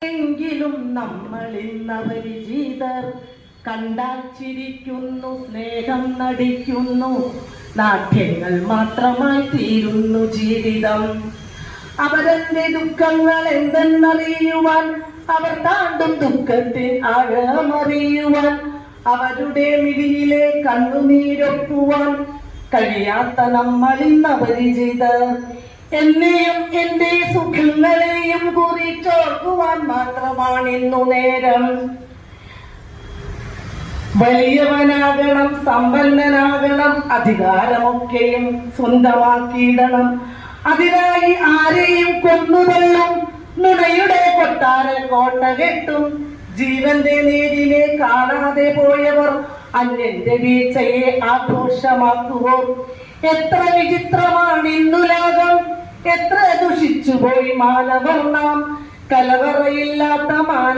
എങ്കിലും നമ്മളിന്നപരിചിതർ കണ്ടാൽ ചിരിക്കുന്നു, സ്നേഹം നടിക്കുന്നു, നാട്യങ്ങൾ മാത്രമായി തീരുന്നു ജീവിതം. അവരന്റെ ദുഃഖങ്ങൾ എന്തെന്നറിയുവാൻ, അവർ താണ്ടും ദുഃഖത്തിൽ ആഴമറിയുവാൻ, അവരുടെ മിഴിയിലെ കണ്ണുനീരൊപ്പുവാൻ കഴിയാത്ത നമ്മളിന്നപരിചിതർ. എന്നെയും എന്റെ സുഖങ്ങളെയും കുറിച്ചോർക്കുവാൻ മാത്രമാണിന്നു നേരം. വലിയവനാകണം, സമ്പന്നനാകണം, അധികാരമൊക്കെയും സ്വന്തമാക്കിയിടണം. അതിനായി ആരെയും കൊന്നുതള്ളും, നുണയുടെ കൊട്ടാര കോട്ട കെട്ടും. ജീവന്റെ നേരിനെ കാണാതെ പോയവർ അന്യന്റെ വീഴ്ചയെ ആഘോഷമാക്കുവോ. എത്ര വിചിത്രമാണിന്നു ലോകം, എത്ര ദുഷിച്ചുപോയി മാനവർ നാം. കലവറയില്ലാത്ത